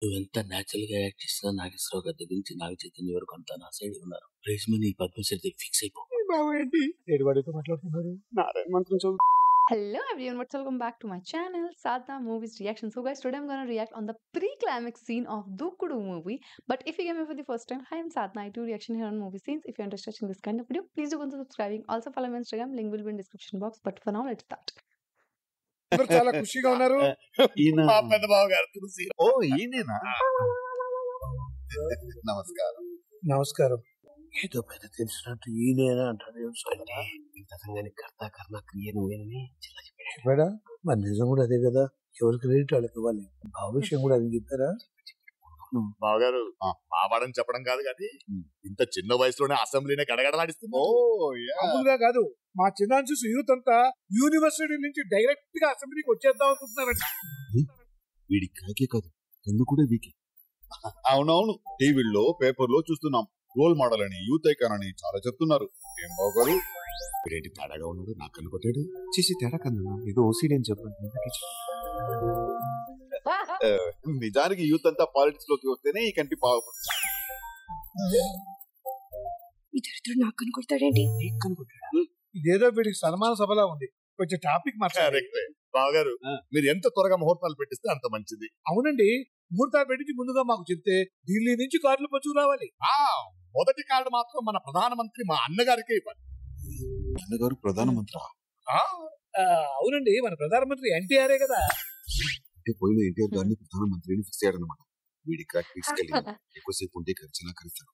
నువ్వెంత న్యాచురల్ గా యాక్ట్ చేసినా నాగేశ్వరరావు గారి దగ్గర నుంచి నాగ చైతన్య వరకు అంతా నా సైడ్ ఉన్నారు. రేష్మని పద్మశ్రీ ఫిక్స్ అయిపో. Hello everyone, welcome back to my channel Sadhna Movies Reaction. So guys, today I'm gonna react on the pre-climax scene of Dookudu movie. But if you came here for the first time, hi, I'm Sadhna. I do reaction here on movie scenes. If you're interested in this kind of video, please do consider subscribing. Also follow me on Instagram, link will be in description box. But for now, let's start. చాలా ఖుషిగా ఉన్నారు. మా పెద్ద బావ గారు తులసి. ఓ ఈయనేనా? నమస్కారం. నమస్కారం. ఏదో పెద్ద తెలిసినట్టు ఈయనేనా అంటాడు. సంఘానికి కర్త కర్మ క్రియ నువ్వేనని చెప్పాడా? మరి నిజం కూడా అదే కదా. ఎవరి క్రెడిట్ వాళ్ళకి ఇవ్వాలి. భావిష్యం కూడా అది చెప్పారా? బావగారు మావాడని చెప్పడం కాదు కానీ ఇంత చిన్న వయసులోనే అసెంబ్లీనే గడగడలాడిస్తుంది. మామూలుగా కాదు, మా చిన్న చూసి యూత్ అంతా యూనివర్సిటీ నుంచి డైరెక్ట్ గా అసెంబ్లీకి వచ్చేద్దాం అనుకుంటున్నారంట. వీడి కాకే కాదు, ఎందుకు కూడా వీకి. అవునవును, టీవీల్లో పేపర్లో చూస్తున్నాం. రోల్ మోడల్ అని, యూత్ ఐకాన్ అని చాలా చెప్తున్నారు. ఏం బావగారు వీడేంటి తేడాగా ఉన్నాడు? నాకు కనుకొట్టాడు. చేసి తేడా కన్నా ఏదో ఓసీడీ అని చెప్పండి. నిజానికి యూత్ అంతా పాలిటిక్స్ లోకి వస్తేనే ఈ కంటి బాగుపడుతుంది. ఈ దరిద్రుడు నాకు కనుకొడతాడేంటి? ఇదేదో వీడికి సన్మాన సభలా ఉంది. కొంచెం టాపిక్ మార్చాలి. బావగారు మీరు ఎంత త్వరగా ముహూర్తాలు పెట్టిస్తే అంత మంచిది. అవునండి, ముహూర్తాలు పెట్టించి ముందుగా మాకు చెప్తే ఢిల్లీ నుంచి కార్లు పచ్చుకు రావాలి. మొదటి కార్డు మాత్రం మన ప్రధానమంత్రి మా అన్నగారికే ఇవ్వాలి. అన్నగారు ప్రధానమంత్రి? అవునండి, మన ప్రధానమంత్రి ఎన్టీఆర్ఏ కదా. అంటే పోయిన ఎన్టీఆర్ గారిని ప్రధానమంత్రిని ఫిక్స్ అయ్యాడనమాట. వీడి క్రాక్ తీసుకెళ్ళి ఎక్కువసేపు ఉంటే ఖర్చులా కలుస్తాడు.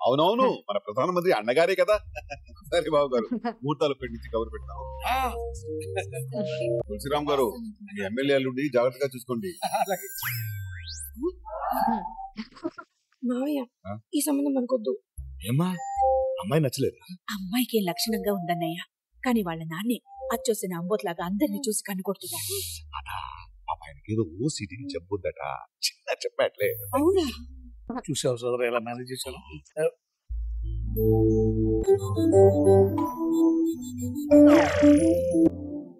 అవునవును, మన ప్రధానమంత్రి అన్నగారే కదా. సరే బాబు గారు, ముహూర్తాలు పెట్టించి కబురు పెడతాం. తులసిరామ్ గారు, మీ ఎమ్మెల్యేలు జాగ్రత్తగా చూసుకోండి. మావయ్య, ఈ సంబంధం మనకొద్దు. ఏమ్మా, అమ్మాయి నచ్చలేదు? అమ్మాయికి లక్షణంగా ఉందన్నయ్య, కానీ వాళ్ళ నాన్నే అచ్చోసిన అంబోట్లాగా అందరినీ చూసి కనుకొడుతున్నాడు. ఆయనకి ఏదో ఓసిటీ జబ్బుందట, చిన్న చెప్పట్లే. అవునా? చూసావు సోదరు ఎలా మేనేజ్ చేశాను.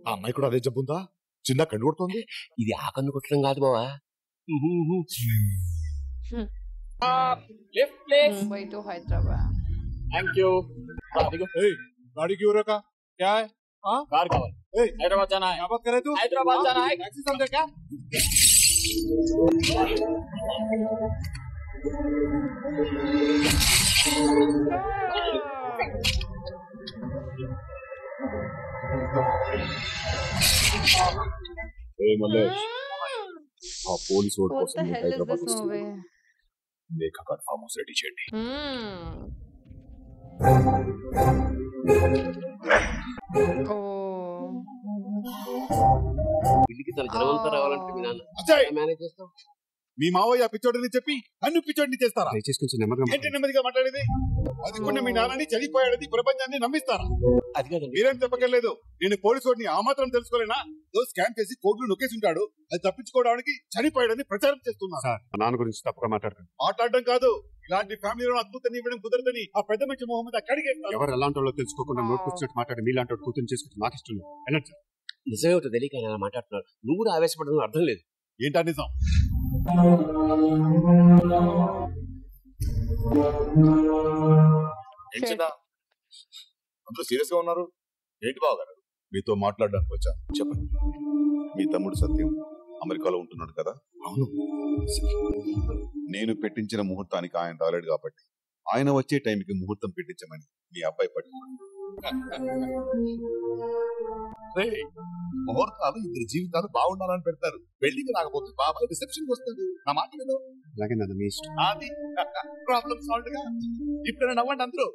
ఆ అమ్మాయి కూడా అదే జబ్బుందా? చిన్న కన్ను కొడుతుంది. ఇది ఆ కన్ను కొట్టడం కాదు బావా. Mumbai to Hyderabad. Thank you. गाड़ी क्यों रखा? क्या है? कार कावल. हैदराबाद जाना है. क्या बात कर रहे तू? हैदराबाद जाना है. टैक्सी समझे क्या? मल्लेश, పోలీస్ ఓట్ What కోసం the hell is Hyderabad this movie? లేఖ కన్ఫర్మ్ హౌస్ రెడీ చేయండి. ఇల్లుకి తన జలవంతా రావాలంటే మీ నాన్న మేనేజ్ చేస్తాం. మీ మావయ్య పిచ్చోడిని చెప్పి నన్ను పిచ్చోడిని చేస్తారా? దయచేసి కొంచెం నెమ్మదిగా ఏంటి నెమ్మదిగా మాట్లాడేది? బతికున్న మీ నాన్నని చనిపోయాడని ప్రపంచాన్ని నమ్మిస్తారా? అది కాదండి. మీరేం చెప్పగలేదు. నేను పోలీసుడిని ఆ మాత్రం తెలుసుకోలేనా? స్కాన్ చేసి కోర్టులు నొక్కేసి ఉంటాడు. అది తప్పించుకోవడానికి చనిపోయాడని ప్రచారం చేస్తున్నా. సార్, నాన్న గురించి తప్పగా మాట్లాడకండి. మాట్లాడడం కాదు, ఇలాంటి ఫ్యామిలీలో అద్భుతాన్ని ఇవ్వడం కుదరదని ఆ పెద్ద మంచి మొహమ్మద్ అక్కడికి ఎవరు ఎలాంటి వాళ్ళో తెలుసుకోకుండా నోటుకొచ్చినట్టు మాట్లాడి మీలాంటి వాడు కూతురు చేసుకుంటే నాకు ఇష్టం లేదు. ఎనర్జీ నిజమేమిటో తెలియక ఆయన అలా మాట్లాడుతున్నాడు. నువ్వు కూడా ఆవేశపడడం అర్థం లేదు. ఏంటా నిజం? అంత సీరియస్ గా ఉన్నారు ఏంటి బావగారు? మీతో మాట్లాడడానికి వచ్చా. చెప్పండి. మీ తమ్ముడు సత్యం అమెరికాలో ఉంటున్నాడు కదా? అవును. నేను పెట్టించిన ముహూర్తానికి ఆయన రాలేడు కాబట్టి ఆయన వచ్చే టైంకి ముహూర్తం పెట్టించమని మీ అబ్బాయి పట్టుకున్నాడు. ముహూర్తాలు ఇద్దరు జీవితాలు బాగుండాలని పెడతారు. పెళ్లికి రాకపోతే బాబాయ్ రిసెప్షన్ వస్తాడు. నా మాట విను. అలాగే నాన్న, మీ ఇష్టం. అది ప్రాబ్లం సాల్వ్ గా. ఇప్పుడు నవ్వండి అందరూ.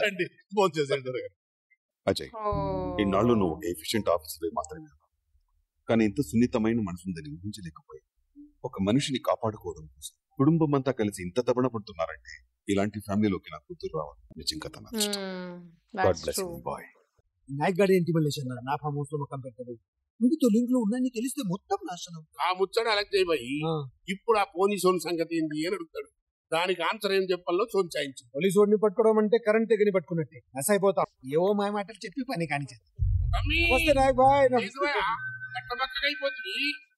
రండి, ఫోన్ చేసేది. అజయ్, ఇన్నాళ్ళు నువ్వు ఒక ఎఫిషియెంట్ ఆఫీసర్ మాత్రమే, కానీ ఇంత సున్నితమైన మనసుందని ఊహించలేకపోయావు. ఒక మనిషిని కాపాడుకోవడం కోసం కుటుంబం అంతా కలిసి ఇంత తపన పడుతున్నారంటే ఇలాంటి ఫ్యామిలీలోకి నా కూతురు రావాలి. నిజంగా తన బాయ్. నాయక్ గారి ఏంటి మళ్ళీ నా ఫామ్ హౌస్ లో మొత్తం పెట్టాడు. వీటితో లింక్ లో ఉన్నాయని తెలిస్తే మొత్తం నాశనం. ఆ ముచ్చట అలా చేయబోయి ఇప్పుడు ఆ పోలీసు సంగతి ఏంటి అని అడుగుతాడు. దానికి ఆన్సర్ ఏం చెప్పాలో చూంచాయించు. పోలీసు వాడిని పట్టుకోవడం అంటే కరెంట్ తెగని పట్టుకున్నట్టే. నస్ అయిపోతాం. ఏవో మాయ మాటలు చెప్పి పని కానిచ్చారు. మమ్మీ, వస్తే నాయక్ బాయ్. అయిపోతుంది.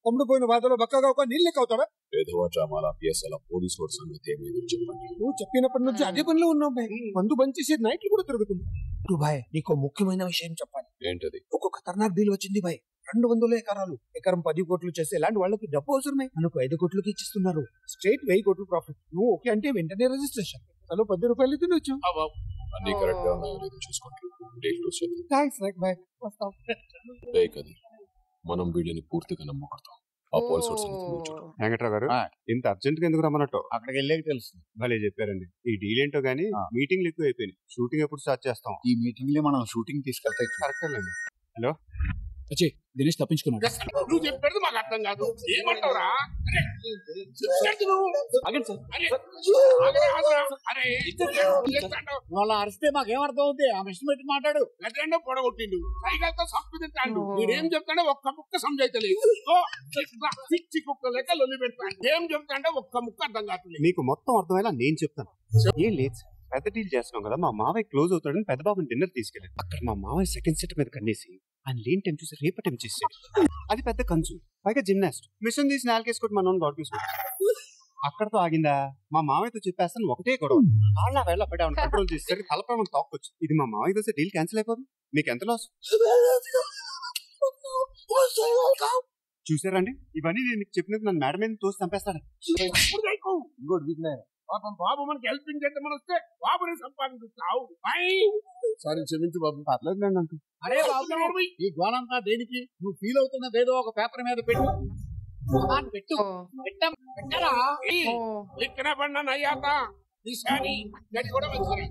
తమ్ముడు పోయిన బాధలో బక్కగా ఒక నీళ్ళకి అవుతాడా? పేదవా డ్రామాల పిఎస్ఎల పోలీస్ వారి సంగతి ఏమైందో చెప్పండి. నువ్వు చెప్పినప్పటి నుంచి అదే పనిలో ఉన్నావు బాయ్. మందు బంద్ చేసి నైట్లు కూడా తిరుగుతుంది. నువ్వు బాయ్ నీకు ముఖ్యమైన విషయం చెప్పాలి. ఏంటది? ఒక ఖతర్నాక్ డీల్ వచ్చింది బాయ్. 200 ఎకరాలు, ఎకరం 10 కోట్లు చేసే ఇలాంటి వాళ్ళకి డబ్బు అవసరమే. మనకు 5 కోట్లకి ఇచ్చిస్తున్నారు. స్ట్రైట్ 1000 కోట్లు ప్రాఫిట్. నువ్వు ఓకే అంటే వెంటనే రిజిస్ట్రేషన్. అసలు 10 రూపాయలు తినొచ్చు. అన్ని కరెక్ట్ గా ఉన్నాయో లేదో చూసుకోండి. డీల్ క్లోజ్ చేద్దాం. Thanks right bye. వస్తాం. కది మనం వీడియోని పూర్తిగా నమ్మకూడదు. ఆ పోలీస్ వారి సంగతి నువ్వు చూడు. వెంకట్రావు గారు ఇంత అర్జెంట్ గా ఎందుకు రమ్మన్నట్టు? అక్కడికి వెళ్ళాక తెలుసు. భలే చెప్పారండి. ఈ డీల్ ఏంటో గానీ మీటింగ్లు ఎక్కువ అయిపోయినాయి. షూటింగ్ ఎప్పుడు స్టార్ట్ చేస్తాం? ఈ మీటింగ్ లో మనం షూటింగ్ తీసుకెళ్తాయి. కరెక్ట్ అండి. హలో దినేష్ తప్పించుకున్నాడు. నువ్వు చెప్పేది మాకు అర్థం కాదు. ఏమంటావురా? వాళ్ళ అరిస్తే మాకేమర్థం అవుతుంది? ఆ మిషన్ పెట్టి మాట్లాడు. గడ్డంలో పొడగొట్టిండు, సైకిల్తో సప్పు తింటాడు. మీరేం చెప్తాడో ఒక్క ముక్క సమజైతలేదు. పిచ్చి కుక్క లెక్క లొల్లి పెడతాడు. ఏం చెప్తాడో ఒక్క ముక్క అర్థం కాదు. మీకు మొత్తం అర్థమయ్యేలా నేను చెప్తాను. ఏం లేదు సార్, పెద్ద డీల్ చేస్తున్నాం కదా, మా మావయ్య క్లోజ్ అవుతాడని పెద్ద బాబుని డిన్నర్ తీసుకెళ్ళాడు. అక్కడ మా మావయ్య సెకండ్ సెట్ మీద కన్నేసి ఆయన లేని టైం చూసి రేపటి టైం చేసాడు. అది పెద్ద కంచు, పైగా జిమ్నాస్ట్. మిషన్ తీసి నాలుగేసుకుంటే మనం గాడ్ తీసుకుంటాం. అక్కడతో ఆగిందా? మా మావయ్యతో చెప్పేస్తాను ఒకటే గొడవ. వాళ్ళ వెళ్ళ పడి కంట్రోల్ చేసేసరికి తలపడం తాకొచ్చు. ఇది మా మావయ్య కోసం డీల్ క్యాన్సిల్ అయిపోదు. మీకు ఎంత లాస్? చూసారండి, ఇవన్నీ నేను మీకు చెప్పినట్టు నన్ను మేడం మీద తోసి చంపేస్తాను. పాపం బాబు మనకి హెల్పింగ్ చేద్దామని వస్తే బాబుని సంపాదించుతావు. సారీ క్షమించు బాబు. పర్లేదులేండి అంటూ. అరే బాబు, ఈ గోళంతా దేనికి? నువ్వు ఫీల్ అవుతున్నదేదో ఒక పేపర్ మీద పెట్టు. పెట్టు పెట్టరా? ఇక్కడ పడినా అయ్యాక ఈసారి గడి కూడా వచ్చి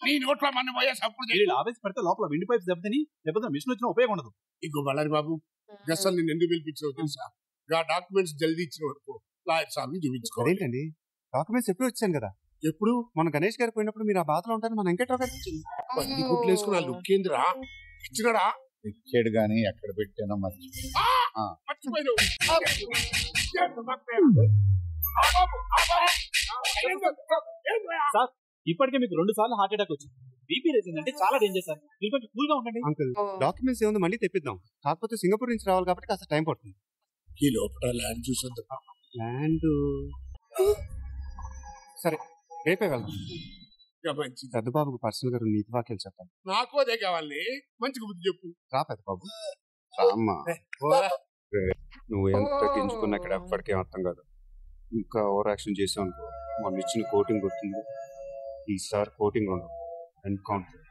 నీ నోట్లో మన పోయే సప్పుడు ఆవేశపడితే లోపల విండి పైప్స్ దెబ్బతిని లేకపోతే మిషన్ వచ్చిన ఉపయోగం ఉండదు. ఇంకో బళ్ళారి బాబు, అసలు నేను ఎందుకు పిలిపించావు తెలుసా? ఆ డాక్యుమెంట్స్ జల్దీ ఇచ్చిన వరకు లాయర్ సార్ని చూపించుకో. అదేంటండి, డాక్యుమెంట్స్ ఎప్పుడు వచ్చాను కదా. ఎప్పుడు మన గణేష్ గారు పోయినప్పుడు మీరు ఆ బాధలో ఉంటారు. మన వెంకట్రావు గారు పది గుట్లు వేసుకుని ఆ లుక్ ఏందిరా? ఇచ్చినాడా? ఇచ్చాడు గానీ ఎక్కడ పెట్టానో మర్చిపోయావు. సార్, ఇప్పటికే మీకు 2 సార్లు హార్ట్ అటాక్ వచ్చింది. బీపీ రేసింగ్ అంటే చాలా డేంజర్ సార్. మీరు కొంచెం కూల్ గా ఉండండి. అంకుల్, డాక్యుమెంట్స్ ఏముందో మళ్ళీ తెప్పిద్దాం. కాకపోతే సింగపూర్ నుంచి రావాలి కాబట్టి కాస్త టైం పడుతుంది. ఈ లోపల ల్యాండ్ చూసొద్దాం. ల్యాండ్ సరే, రేపే వెళ్దాం. మంచిది. పెద్ద బాబుకు పర్సనల్ గా నీతి వాక్యాలు చెప్పాలి. నాకు అదే కావాలి. మంచిగా బుద్ధి చెప్పు. రా పెద్ద బాబు, రామ్మా. నువ్వు ఎంత గింజుకున్నా ఇక్కడ ఎప్పటికేం అర్థం కాదు. ఇంకా ఓవర్ యాక్షన్ చేసావు అనుకో, మొన్న ఇచ్చిన కోటింగ్ గుర్తుంది. ఈసారి కోటింగ్ ఉండదు, ఎన్కౌంటర్.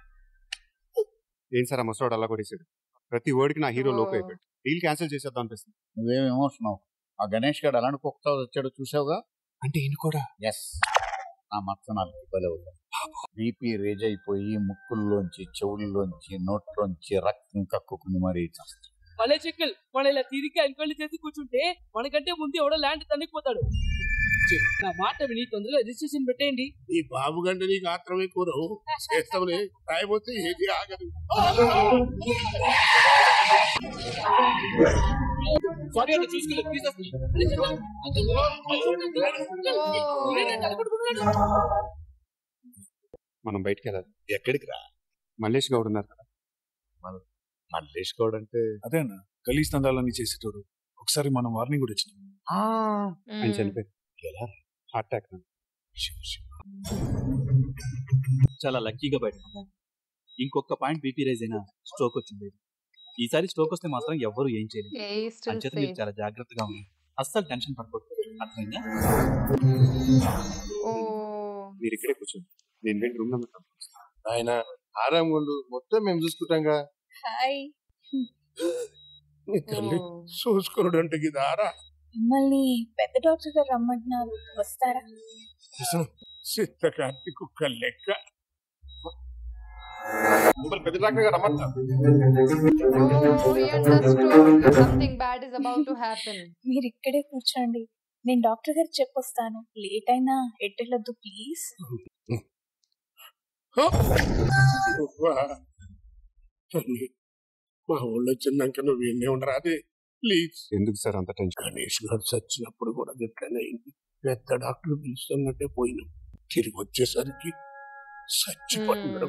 ఏం సార్ ఆ ముసలోడు అలా కొట్టేసాడు. ప్రతి ఓడికి నా హీరో లోపు అయిపోయాడు. డీల్ క్యాన్సిల్ చేసేద్దాం అనిపిస్తుంది. నువ్వేం ఎమోషన్ అవ్వకు. ఆ గణేష్ గారు అలాంటి కుక్కతో వచ్చాడో చూసావుగా. అంటే ఈయన కూడా ఎస్, ఆ మచ్చ నాకు భలే అవుతుంది. బీపీ రేజ్ అయిపోయి ముక్కుల్లోంచి, చెవుల్లోంచి, నోట్లోంచి రక్తం కక్కుకుని మరీ చేస్తాడు. మళ్ళీ చెక్కల్ మన ఇలా తిరిగి ఎంక్వైరీ చేసి కూర్చుంటే మనకంటే ముందు ఎవడో ల్యాండ్ తన్నిపోతాడు. నా మాట విని తొందరగా రిజిస్ట్రేషన్ పెట్టేయండి. ఈ బాబు గంట నీకు ఆత్రమే కూరవు చేస్తాంలే. రాయబోతే ఏది ఆగదు. సారీ అంటే చూసుకెళ్ళి ప్లీజ్. మనం బయటికి వెళ్ళాలి. ఎక్కడికి రా? మల్లేష్ గౌడ్ ఉన్నారు కదా. మల్లేష్ గౌడ్ అంటే అదేనా గలీజ్ తందాలన్నీ చేసేటోడు. ఒకసారి మనం వార్నింగ్ కూడా ఇచ్చినాం. ఆయన చనిపోయి ఎలా? Heart attack. చాలా లక్కీగా బయట. ఇంకొక పాయింట్ బీపీ రైజ్ అయినా స్ట్రోక్ వచ్చింది. ఈసారి స్ట్రోక్ వస్తే మాత్రం ఎవ్వరు ఏం చేయలేదు. అంచేత మీరు చాలా జాగ్రత్తగా ఉంది. అస్సలు టెన్షన్ పడకూడదు. అర్థమైందా? మీరు ఇక్కడే కూర్చోండి, నేను వెళ్ళి రూమ్ లో ఆయన ఆరాం ఉండు, మొత్తం మేము చూసుకుంటాంగా. హాయ్. నీ తల్లి చూసుకున్నాడు అంటే గిదారా. మిమ్మల్ని పెద్ద డాక్టర్ గారు రమ్మంటున్నారు, వస్తారా? చిత్తకార్తి కుక్క లెక్క. పెద్ద డాక్టర్ గారు రమ్మంటారు. Something bad is about to happen. మీరు ఇక్కడే కూర్చోండి, నేను డాక్టర్ గారు చెప్పొస్తాను. లేట్ అయినా ఎట్టెళ్ళొద్దు ప్లీజ్. మా ఊళ్ళో వచ్చినాక నువ్వు ఎన్నే ఉండరా? అదే ప్లీజ్. ఎందుకు సార్ అంత టెన్షన్? గణేష్ గారు చచ్చినప్పుడు కూడా ఎట్లనే అయింది. పెద్ద డాక్టర్ పిలుస్తున్నట్టే పోయినాం. తిరిగి వచ్చేసరికి చచ్చిపోతున్నాడు.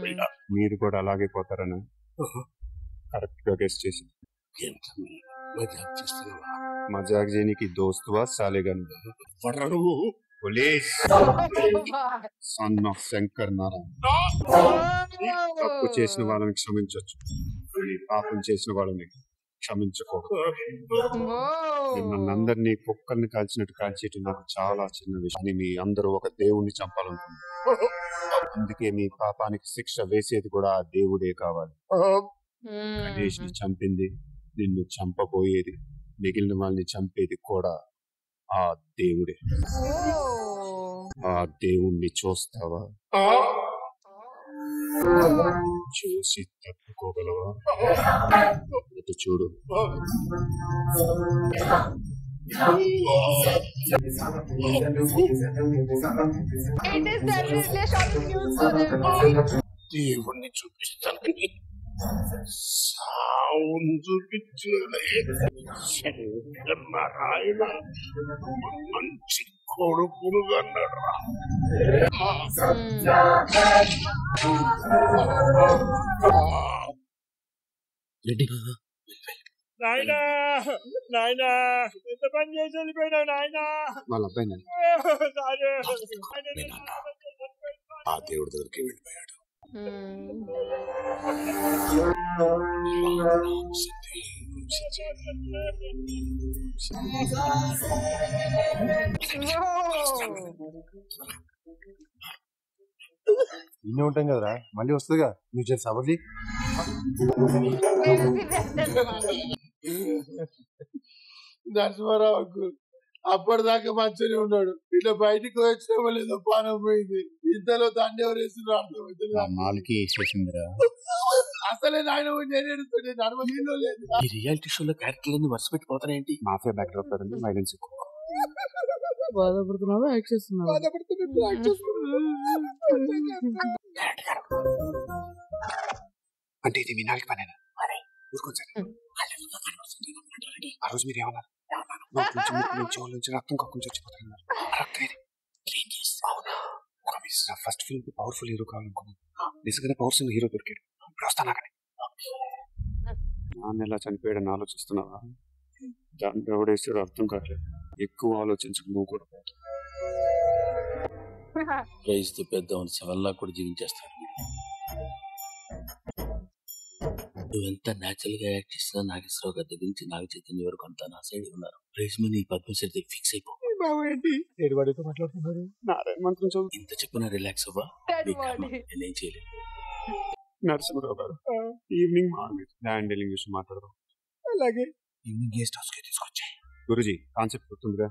మీరు కూడా అలాగే పోతారని కరెక్ట్ గా గెస్ చేసి మజాక్ చేస్తున్నావా? మజాక్ చేయనికి దోస్తువా సాలేగా నువ్వు police son of Shankar Narayana. తప్పు చేసిన వాళ్ళని క్షమించవచ్చు, పాపం చేసిన వాళ్ళని క్షమించకూడదు. మిమ్మల్ని అందరినీ కుక్కల్ని కాల్చినట్టు కాల్చేయటం నాకు చాలా చిన్న విషయం. మీ అందరూ ఒక దేవుణ్ణి చంపాలనుకుంటున్నారు. అందుకే మీ పాపానికి శిక్ష వేసేది కూడా ఆ దేవుడే కావాలి. గణేష్ ని చంపింది, నిన్ను చంపబోయేది, మిగిలిన వాళ్ళని చంపేది కూడా ఆ దేవుడే. ఆ దేవుణ్ణి చూస్తావా? చూసి తప్పుకోగలవా? చూడు. దేవుణ్ణి చూపిస్తాను, సావును చూపించిన మంచి కొడుకులుగా అన్నాడు. నాయనా నాయనా ఎంత పని చేసి వెళ్ళిపోయినావు నాయనా. వాళ్ళ అబ్బాయి ఆ దేవుడి దగ్గరికి వెళ్ళిపోయాడు. ఇన్నే ఉంటాం కదరా, మళ్ళీ వస్తుందిగా. నువ్వు చేసి సవర్ది నరసింహారావు అంకుల్ అప్పటిదాకా మంచిగానే ఉన్నాడు. ఇట్లా బయటికి వచ్చినా లేదో పానం పోయింది. ఇంతలో దండ ఎవరు వేసిండ్రో అర్థమైతే నాలుగు వేసేసిందిరా. అసలే నాయన నేనేడుతుండే నడవలో లేదు. ఈ రియాలిటీ షోలో క్యారెక్టర్లన్నీ వరుస పెట్టిపోతానేంటి? మాఫియా బ్యాక్డ్రాప్ వైలెన్స్ ఎక్కువ. బాధపడుతున్నావా యాక్ట్ చేస్తున్నావా? అంటే ఇది మీ నాలుగు పనేనా? ఆ రోజు మీరు ఏమన్నారు? నుంచి రక్తం కక్కుని చచ్చిపోతారన్నారు. ఫస్ట్ ఫిల్మ్ పవర్ఫుల్ హీరో కావాలనుకున్నాను. నిజంగానే పవర్ఫుల్ హీరో దొరికాడు. ఇప్పుడు వస్తాను అక్కడ. నాన్న ఎలా చనిపోయాడని ఆలోచిస్తున్నావా? దాన్ని ఎవడేసాడో అర్థం కావట్లేదు. ఎక్కువ ఆలోచించకు నువ్వు కూడా. రైస్ పెద్దవాడిని 7 లాక్ కూడా జీవించేస్తాడు. నువ్వెంత న్యాచురల్ గా యాక్ట్ చేసినా నాగేశ్వరరావు గారి దగ్గర నుంచి నాగ చైతన్య వరకు అంతా నా సైడ్ ఉన్నారు. రైస్ మీద నీ పద్మశ్రీ ఫిక్స్ అయిపో. ఇంత చెప్పినా రిలాక్స్ అవ్వా. నేనేం చేయలేదు. నరసింహరావు గారు ఈవినింగ్ ల్యాండ్ డీలింగ్ విషయం మాట్లాడదాం. అలాగే ఈవినింగ్ గెస్ట్ హౌస్ కి తీసుకొచ్చాయి. గురుజీ కాన్సెప్ట్ గుర్తుందిగా?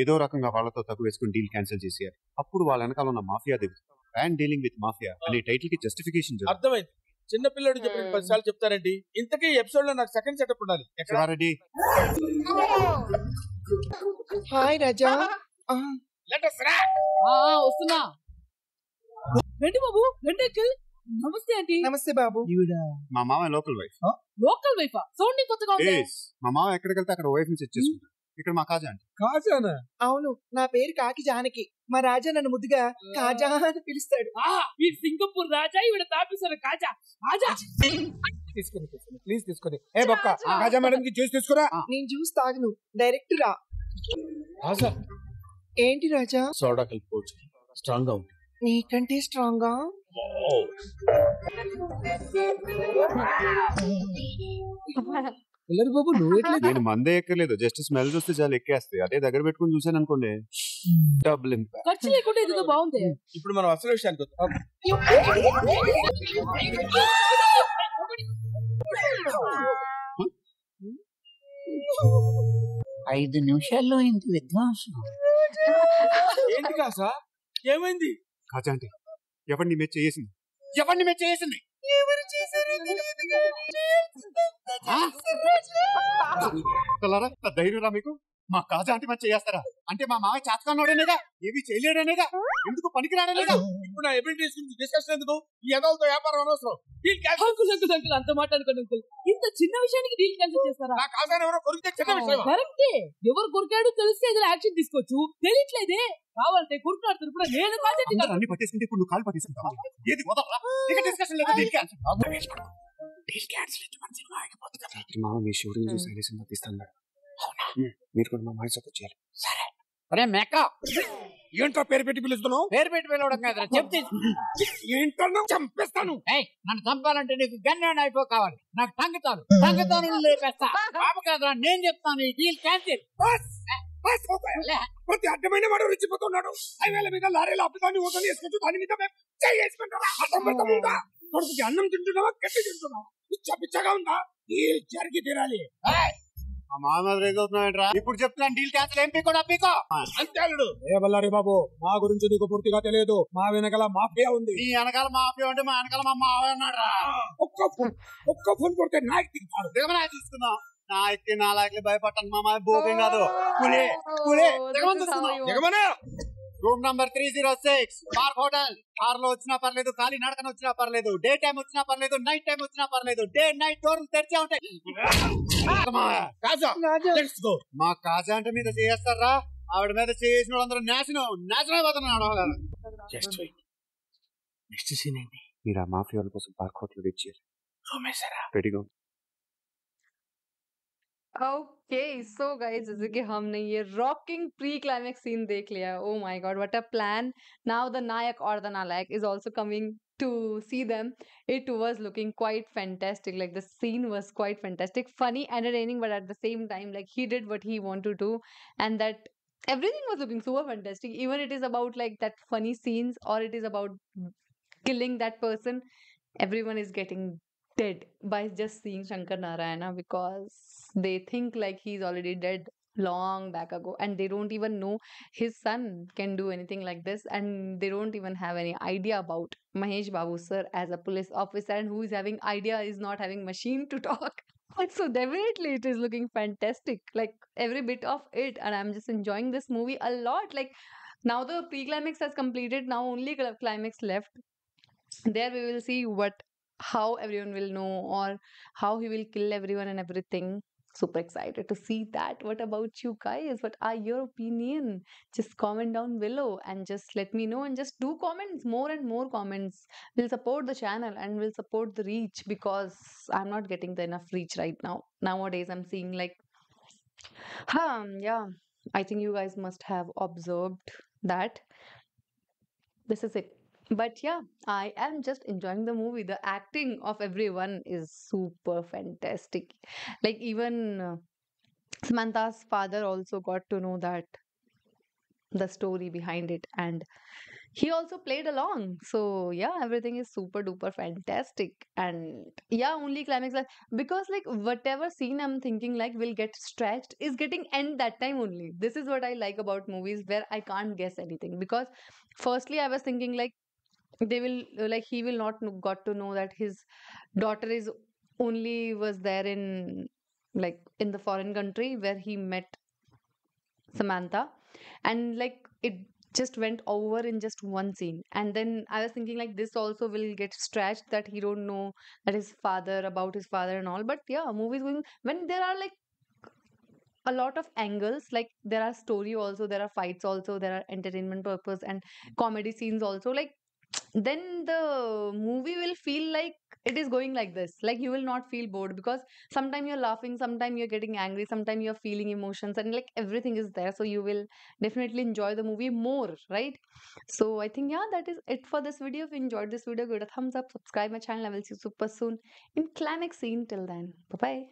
ఏదో రకంగా వాళ్ళతో తక్కువ వేసుకుని డీల్ క్యాన్సిల్ చేసేయాలి. అప్పుడు వాళ్ళ వెనకాల ఉన్న మాఫియా దగ్గర ల్యాండ్ డీలింగ్ విత్ మాఫియా అనే టైటిల్ కి జస్టిఫికేషన్. అర్థమైంది. చిన్న పిల్లడు చెప్పిన 10 సార్లు చెప్తారండి. ఇంతకీ ఎపిసోడ్ లో నాకు సెకండ్ సెటప్ ఉండాలి. రెడీ? హాయ్ రాజా. వస్తున్నా. రండి బాబు, రండి అంకుల్. నమస్తే ఆంటీ. నమస్తే బాబు. మా మామ లోకల్ వైఫ్. లోకల్ వైఫా? సౌండింగ్ కొత్తగా ఉంది. మా మామ ఎక్కడికి వెళ్తే అక్కడ వైఫ్ ని సెట్ చేసుకుంటారు. ఇక్కడ మా కాజా అంటే. కాజానా? అవును, నా పేరు కాకి జానకి. మా రాజా నన్ను ముద్దుగా కాజా అని పిలుస్తాడు. ఈ సింగపూర్ రాజా, ఈవిడ తాపిస్తారు కాజా. కాజా తీసుకుని ప్లీజ్ తీసుకుని. ఏ బొక్క, కాజా మేడం కి జ్యూస్ తీసుకురా. నేను జ్యూస్ తాగను, డైరెక్ట్ రా. రాజా ఏంటి రాజా? సోడా కలిపి స్ట్రాంగ్ గా ఉంటుంది. నీకంటే స్ట్రాంగ్ గా? బాబు నువ్వు నేను మందే ఎక్కర్లేదు, జస్ట్ స్మెల్ చూస్తే చాలా ఎక్కేస్తాయి. అదే దగ్గర పెట్టుకుని చూసాను అనుకోండి, డబుల్ ఇంపాక్ట్. ఖర్చు లేకుండా ఇదిగో బాగుంది. ఇప్పుడు మనం అసలు విషయానికి వద్దాం. 5 నిమిషాల్లో ఇంత విధ్వంసం ఏంటి కాసా? ఏమైంది? కాజా అంటే ఎవరిని మెచ్చి చేసింది? ఎవరిని మెచ్చి చేసింది? ధైర్యం రా మీకు? మా కాజా అంటే మంచి చేస్తారా? అంటే మా మామయ్య చాతకానోడనేగా, ఏవి చేయలేడనేగా, ఎందుకు పనికిరాడనేగా. ఇప్పుడు నా ఎబిలిటీస్ గురించి డిస్కషన్ ఎందుకు? ఈ ఎదలతో వ్యాపారం అనవసరం. అంకుల్ అంత మాట అనుకోండి అంకుల్. ఇంత చిన్న విషయానికి డీల్ క్యాన్సిల్ చేస్తారా? నా కాజా ఎవరో కొరికితే చిన్న విషయం. కరెక్టే. ఎవరు కొరికాడు తెలిస్తే ఏదైనా యాక్షన్ తీసుకోవచ్చు. తెలియట్లేదే. కావాలంటే కొరుకున్నాడు తరపున నేను కాజా అన్ని పట్టేసుకుంటే ఇప్పుడు నువ్వు కాలు పట్టేసుకుంటావు. ఏది వదలరా? ఇక డిస్కషన్ లేదు. Deal cancel. డీల్ క్యాన్సిల్ అయితే మన సినిమా ఆగిపోతుంది కదా. మామ మీ షూటింగ్ చూసి అనే సినిమా తీస్తాను మేడం. అవునా? మీరు కూడా మా మాయ సపోర్ట్ చేయాలి. సరే. అరే మేక ఏంట్రా పేరు పెట్టి పిలుస్తున్నావు? పేరు పెట్టి పిలవడం కాదురా, చెప్తే ఏంటన్నా చంపేస్తాను. నన్ను చంపాలంటే నీకు గన్ అయిపో కావాలి, నాకు టంగుతాను లేపేస్తా. బాబు కాదురా, నేను చెప్తాను, ఈ డీల్ క్యాన్సిల్. ప్రతి అడ్డమైన వాడు రెచ్చిపోతున్నాడు. హైవేల మీద లారీలు అప్పుదాన్ని ఊదని వేసుకుంటూ దాని మీద కొడుకుకి అన్నం తింటున్నావా, గట్టి తింటున్నావా? పిచ్చగా ఉందా? డీల్ జరిగి తీరాలి. ఇప్పుడు చెప్తున్నాను, డీల్ క్యాన్సిల్. ఎంపీ కూడా పీకో అంతేలుడు. ఏ బల్లారి బాబు, మా గురించి నీకు పూర్తిగా తెలియదు. మా వెనకాల మాఫియా ఉంది. నీ వెనకాల మాఫియా ఉంటే మా వెనకాల మా మావ ఉన్నాడు. ఒక్క ఫోన్ కొడితే నాయక్ తింటాడు. దిగమని చూసుకుందాం. నాయక్కి నాలాకి భయపడతాను. మా మాయ బోకింగ్ కాదు. దిగమనా. Room number 306 Park Hotel. Car లో వచ్చినా పర్లేదు, ఖాళీ నడకన వచ్చినా పర్లేదు, డే టైం వచ్చినా పర్లేదు, నైట్ టైం వచ్చినా పర్లేదు, డే నైట్ డోర్లు తెరిచే ఉంటాయి. మా కాజా అంటే మీద చేస్తారా? ఆవిడ మీద చేసిన వాళ్ళందరూ నాశనం అయిపోతున్నాడు. నెక్స్ట్ సీన్ ఏంటి? మీరు ఆ మాఫియా వాళ్ళ కోసం పార్క్ హోటల్ వెయిట్ చేయాలి. రెడీగా. Okay, so guys, जैसे कि हमने ये rocking pre-climax scene देख लिया. Oh my God, what a plan! Now the Nayak or the Nalayak is also coming to see them. It was looking quite fantastic. Like the scene was quite fantastic, funny, entertaining, but at the same time, like he did what he wanted to, and that everything was looking super fantastic. Even it is about like that funny scenes, or it is about killing that person. Everyone is getting dead by just seeing Shankar Narayana, because they think like he's already dead long back ago, and they don't even know his son can do anything like this, and they don't even have any idea about Mahesh Babu sir as a police officer, and who is having idea is not having machine to talk. So definitely it is looking fantastic, like every bit of it, and I'm just enjoying this movie a lot. Like now the pre-climax has completed, now only climax left. There we will see how everyone will know, or how he will kill everyone and everything. Super excited to see that. What about you guys? What are your opinion? Just comment down below and just let me know, and just do comments, more and more comments. We'll support the channel and we'll support the reach, because I'm not getting the enough reach right now. Nowadays I'm seeing like yeah, I think you guys must have observed that. This is it. But yeah, I am just enjoying the movie. The acting of everyone is super fantastic. Like even Samantha's father also got to know that the story behind it, and he also played along. So yeah, everything is super duper fantastic. And yeah, only climax because like whatever scene I'm thinking like will get stretched is getting end that time only. This is what I like about movies where I can't guess anything, because firstly I was thinking like they will like he will not got to know that his daughter is only was there in like in the foreign country where he met Samantha, and like it just went over in just one scene. And then I was thinking like this also will get stretched, that he don't know that his father, about his father and all. But yeah, movies going when there are like a lot of angles, like there are story also, there are fights also, there are entertainment purpose and comedy scenes also, like then the movie will feel like it is going like this. Like you will not feel bored, because sometimes you're laughing, sometimes you're getting angry, sometimes you're feeling emotions, and like everything is there, so you will definitely enjoy the movie more, right? So I think yeah, that is it for this video. If you enjoyed this video, give it a thumbs up, subscribe my channel. I will see you super soon in climax scene. Till then, bye bye.